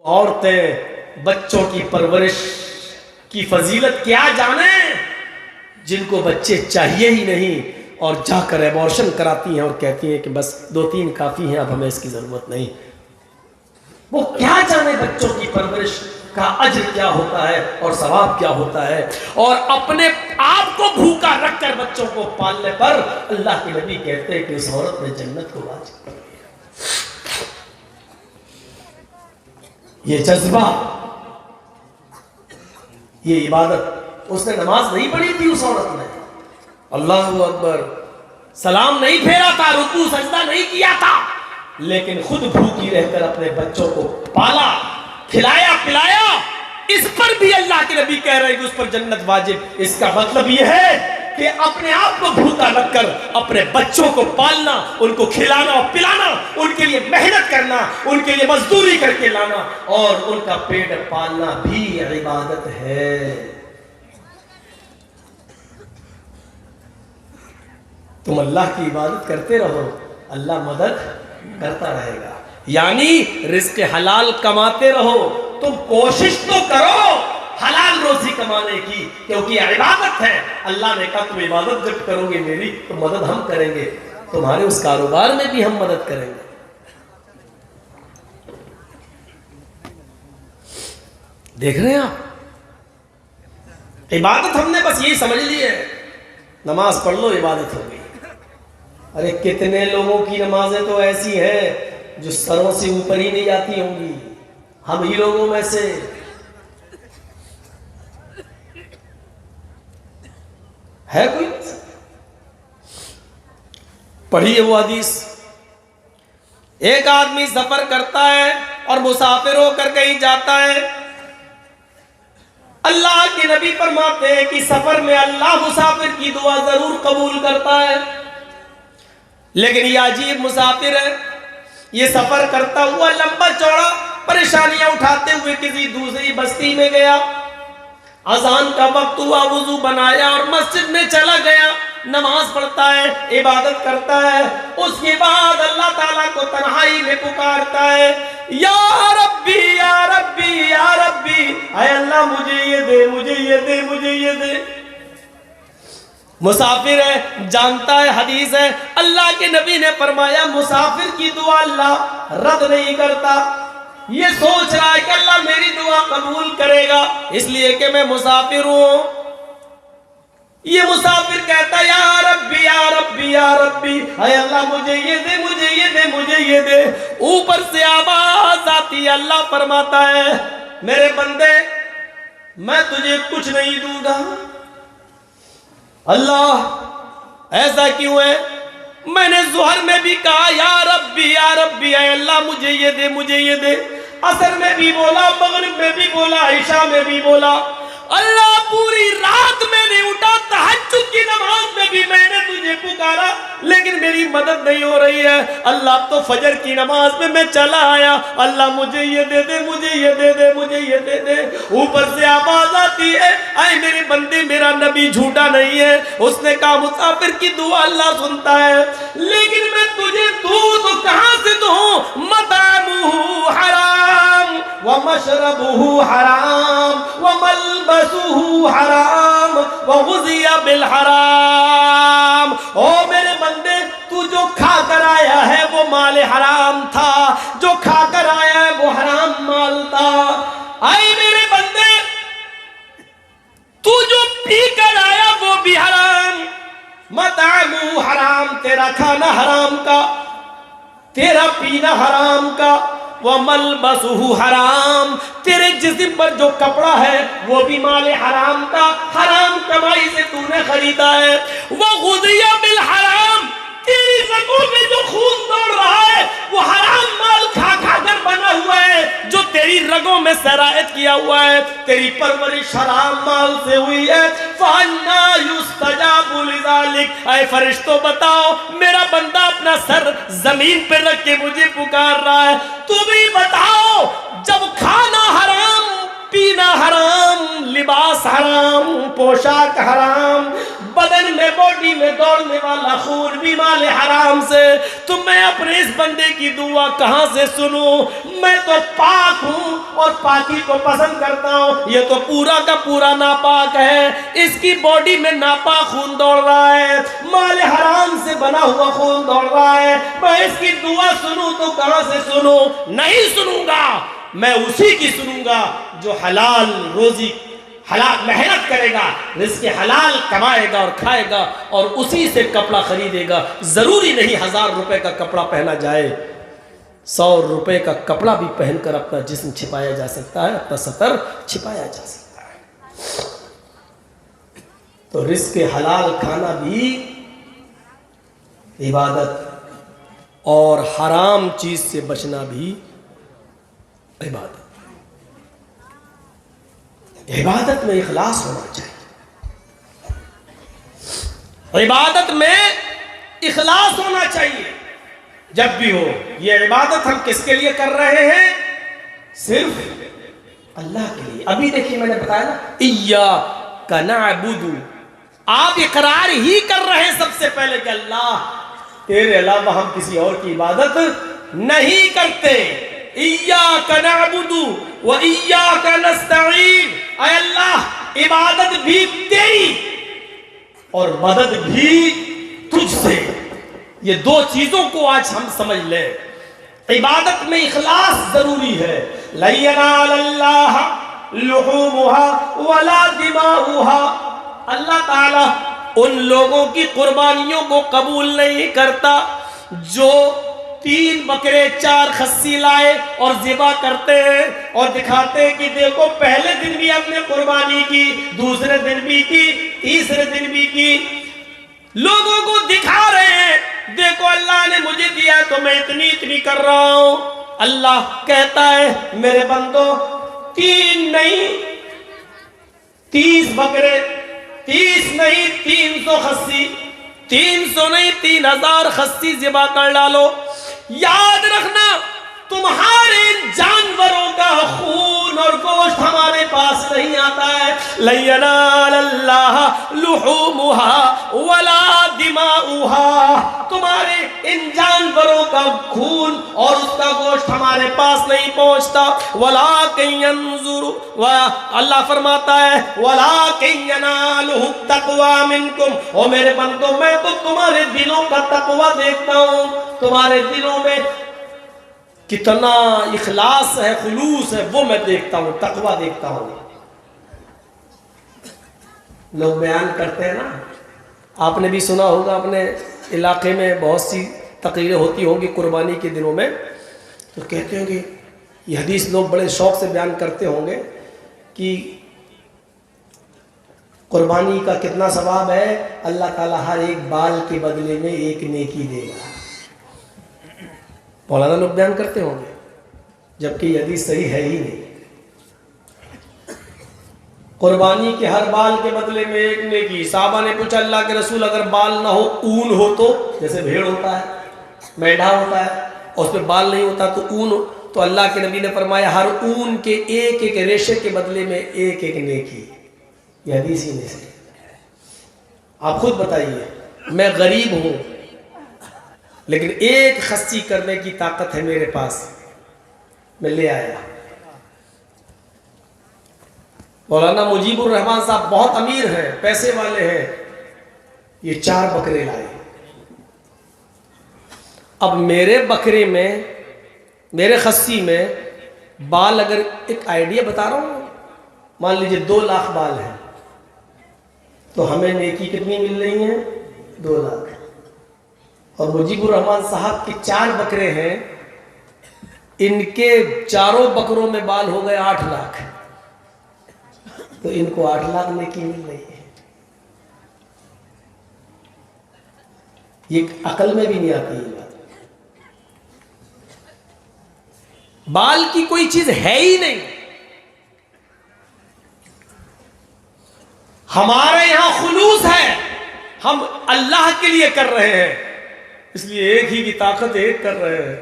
عورتیں بچوں کی پرورش کی فضیلت کیا جانیں، جن کو بچے چاہیے ہی نہیں اور جا کر ایبورشن کراتی ہیں اور کہتی ہیں کہ بس 2-3 کافی ہیں، اب ہمیں اس کی ضرورت نہیں۔ وہ کیا جانے بچوں کی پرورش کا اجر کیا ہوتا ہے اور ثواب کیا ہوتا ہے، اور اپنے آپ کو بھوکا رکھ کر بچوں کو پالنے پر اللہ کے نبی کہتے ہیں کہ اس عورت نے جنت کو واجب کر دیا۔ یہ جذبہ، یہ عبادت، اس نے نماز نہیں پڑھی تھی اس عورت نے، اللہ اکبر، سلام نہیں پھیرا تھا، رکوع سجدہ نہیں کیا تھا، لیکن خود بھوکی رہ کر اپنے بچوں کو پالا، کھلایا پلایا۔ اس پر بھی اللہ کے نبی کہہ رہے ہیں کہ اس پر جنت واجب۔ اس کا مطلب یہ ہے کہ اپنے آپ کو بھوکا رکھ کر اپنے بچوں کو پالنا، ان کو کھلانا اور پلانا، ان کے لیے محنت کرنا، ان کے لیے مزدوری کر کے لانا اور ان کا پیٹ پالنا بھی عبادت ہے۔ تم اللہ کی عبادت کرتے رہو، اللہ مدد کرتا رہے گا۔ یعنی رزق حلال کماتے رہو، تم کوشش تو کرو حلال روزی کمانے کی، کیونکہ عبادت ہے۔ اللہ نے کہا تم عبادت جب کرو گے میری تو مدد ہم کریں گے، تمہارے اس کاروبار میں بھی ہم مدد کریں گے۔ دیکھ رہے ہیں آپ، عبادت ہم نے بس یہی سمجھ لی ہے، نماز پڑھ لو عبادت ہو گئی۔ ارے کتنے لوگوں کی نمازیں تو ایسی ہیں جو سروں سے اوپر ہی نہیں جاتی ہوں گی، ہم ہی لوگوں میں سے۔ ہے کوئی؟ پڑھیے وہ حدیث، ایک آدمی سفر کرتا ہے اور مسافر ہو کر کہیں جاتا ہے، اللہ کے نبی فرماتے ہیں کہ سفر میں اللہ مسافر کی دعا ضرور قبول کرتا ہے، لیکن یہ عجیب مسافر ہے، یہ سفر کرتا ہوا لمبا چوڑا پریشانیاں اٹھاتے ہوئے کسی دوسری بستی میں گیا، اذان کا وقت ہوا، وضو بنایا اور مسجد میں چلا گیا، نماز پڑھتا ہے، عبادت کرتا ہے، اس کے بعد اللہ تعالیٰ کو تنہائی میں پکارتا ہے، یا ربی یا ربی یا ربی، اے اللہ مجھے یہ دے، مجھے یہ دے، مجھے یہ دے۔ مسافر ہے، جانتا ہے، حدیث ہے، اللہ کے نبی نے فرمایا مسافر کی دعا اللہ رد نہیں کرتا۔ یہ سوچ رہا ہے کہ اللہ میری دعا قبول کرے گا اس لیے کہ میں مسافر ہوں۔ یہ مسافر کہتا ہے یا ربی یا ربی یا ربی، اے اللہ مجھے یہ دے، مجھے یہ دے، مجھے یہ دے۔ اوپر سے آواز آتی ہے، اللہ فرماتا ہے میرے بندے میں تجھے کچھ نہیں دوں گا۔ اللہ ایسا کیوں ہے؟ میں نے ظہر میں بھی کہا یا ربی یا ربی، اے اللہ مجھے یہ دے، مجھے یہ دے، عصر میں بھی بولا، مغرب میں بھی بولا، عشاء میں بھی بولا، اللہ پوری رات میں نہیں اٹھا، تہجد کی نماز میں بھی میں نے تجھے پکارا لیکن میری مدد نہیں ہو رہی ہے۔ اللہ تو فجر کی نماز میں چلا آیا، اللہ مجھے یہ دے دے، مجھے یہ دے دے، مجھے یہ دے دے۔ اوپر سے آواز آتی ہے اے میرے بندے میرا نبی جھوٹا نہیں ہے، اس نے کہا مسافر کی دعا اللہ سنتا ہے، لیکن میں تجھے دوں تو کہاں سے دوں؟ مطعمہ حرام ومشربہ حرام وملبسہ حرام وغذی بالحرام۔ او میرے بندے تو جو کھا کر آیا ہے وہ مال حرام تھا، جو کھا کر آیا ہے وہ حرام مال تھا۔ اے میرے بندے تو جو پی کر آیا وہ بھی حرام، مطعمہ حرام، تیرا کھانا حرام کا، تیرا پینا حرام کا، وَمَلْبَسُهُ حرام، تیرے جسم پر جو کپڑا ہے وہ بھی مال حرام کا، حرام کمائی سے تو نے خریدا ہے، وَغُذِيَ بِالْحَرام، تیری رگوں میں جو خون دوڑ رہا ہے وہ حرام مال کھا کھا کر بنا ہوا ہے، جو تیری رگوں میں سرایت کیا ہوا ہے، تیری پرورش حرام مال سے ہوئی ہے۔ فَأَنَّا يُسْتَجَابُ لِذَلِكَ، اے فرشتوں بتاؤ میرا بندہ اپنا سر زمین پر رکھ کے مجھے پکار رہا ہے، تم ہی بتاؤ جب کھانا حرام، پینا حرام، لباس حرام، پوشاک حرام، بدن بدن میں باڈی میں دوڑنے والا خون بھی مال حرام سے، تو میں اپنے اس بندے کی دعا کہاں سے سنوں؟ میں تو پاک ہوں اور پاکی کو پسند کرتا ہوں، یہ تو پورا کا پورا ناپاک ہے، اس کی باڈی میں ناپاک خون دوڑ رہا ہے، مال حرام سے بنا ہوا خون دوڑ رہا ہے، میں اس کی دعا سنوں تو کہاں سے سنوں؟ نہیں سنوں گا، میں اسی کی سنوں گا جو حلال روزی حلال محنت کرے گا، رزق حلال کمائے گا اور کھائے گا اور اسی سے کپڑا خریدے گا۔ ضروری نہیں 1000 روپے کا کپڑا پہنا جائے، 100 روپے کا کپڑا بھی پہن کر اپنا جسم چھپایا جا سکتا ہے، اپنا ستر چھپایا جا سکتا ہے۔ تو رزق حلال کھانا بھی عبادت اور حرام چیز سے بچنا بھی عبادت۔ عبادت میں اخلاص ہونا چاہیے، عبادت میں اخلاص ہونا چاہیے جب بھی ہو۔ یہ عبادت ہم کس کے لیے کر رہے ہیں؟ صرف اللہ کے لیے۔ ابھی دیکھیے میں نے بتایا نا ایاک نعبد، آپ اقرار ہی کر رہے ہیں سب سے پہلے کہ اللہ تیرے علاوہ ہم کسی اور کی عبادت نہیں کرتے۔ ایاک نعبد و ایاک نستعین، اے اللہ عبادت بھی تیری اور مدد بھی تجھ سے۔ یہ دو چیزوں کو آج ہم سمجھ لیں، عبادت میں اخلاص ضروری ہے۔ لن ینال اللہ لحومها ولا دماؤها، اللہ تعالی ان لوگوں کی قربانیوں کو قبول نہیں کرتا جو 3 بکرے 4 خصی لائے اور ذبح کرتے ہیں اور دکھاتے ہیں کہ دیکھو پہلے دن بھی ہم نے قربانی کی، دوسرے دن بھی کی، تیسرے دن بھی کی، لوگوں کو دکھا رہے ہیں دیکھو اللہ نے مجھے دیا تو میں اتنی کر رہا ہوں۔ اللہ کہتا ہے میرے بندو 3 نہیں 30 بکرے، 30 نہیں 300 خصی، 300 نہیں 3000 خصی ذبح کر ڈالو۔ یاد رکھنا تمہارے جانوروں کا خون اور گوشت ہمارے پاس نہیں آتا ہے۔ لن ینال اللہ لحومها ولا دماؤها، تمہارے ان جانوروں کا خون اور اس کا گوشت ہمارے پاس نہیں پہنچتا۔ ولکن ینظر، اللہ فرماتا ہے ولکن ینالہ التقوی منکم، او میرے بندو میں تو تمہارے دلوں کا تقوی دیکھتا ہوں، تمہارے دلوں میں کتنا اخلاص ہے، خلوص ہے، وہ میں دیکھتا ہوں، تقوی دیکھتا ہوں۔ لوگ بیان کرتے ہیں نا، آپ نے بھی سنا ہوگا اپنے علاقے میں بہت سی تقریریں ہوتی ہوں گی قربانی کے دنوں میں، تو کہتے ہیں کہ یہ حدیث لوگ بڑے شوق سے بیان کرتے ہوں گے کہ قربانی کا کتنا ثواب ہے، اللہ تعالیٰ ہر ایک بال کے بدلے میں ایک نیکی دے گا۔ مولانا لوگ بیان کرتے ہوں گے، جبکہ یہ حدیث صحیح ہے ہی نہیں۔ قربانی کے ہر بال کے بدلے میں ایک نیکی۔ صحابہ نے پوچھا اللہ کے رسول اگر بال نہ ہو، اون ہو تو، جیسے بھیڑ ہوتا ہے، میڈھا ہوتا ہے اور اس پہ بال نہیں ہوتا تو اون ہو، تو اللہ کے نبی نے فرمایا ہر اون کے ایک ریشے کے بدلے میں ایک نیکی۔ یہ حدیث ہی نہیں سے۔ آپ خود بتائیے، میں غریب ہوں لیکن ایک خصی کرنے کی طاقت ہے میرے پاس، میں لے آیا۔ مولانا مجیب الرحمان صاحب بہت امیر ہیں، پیسے والے ہیں، یہ 4 بکرے لائے۔ اب میرے بکرے میں، میرے خصی میں بال، اگر ایک آئیڈیا بتا رہا ہوں، مان لیجئے 2 لاکھ بال ہیں تو ہمیں نیکی کتنی مل رہی ہیں؟ 2 لاکھ۔ اور مجیب الرحمان صاحب کے 4 بکرے ہیں، ان کے 4 بکروں میں بال ہو گئے 8 لاکھ، تو ان کو 8 لاکھ نیکی مل رہی ہے۔ یہ عقل میں بھی نہیں آتی یہ بات۔ بال کی کوئی چیز ہے ہی نہیں۔ ہمارے یہاں خلوص ہے، ہم اللہ کے لیے کر رہے ہیں، اس لیے ایک ہی کی طاقت ایک کر رہے ہیں۔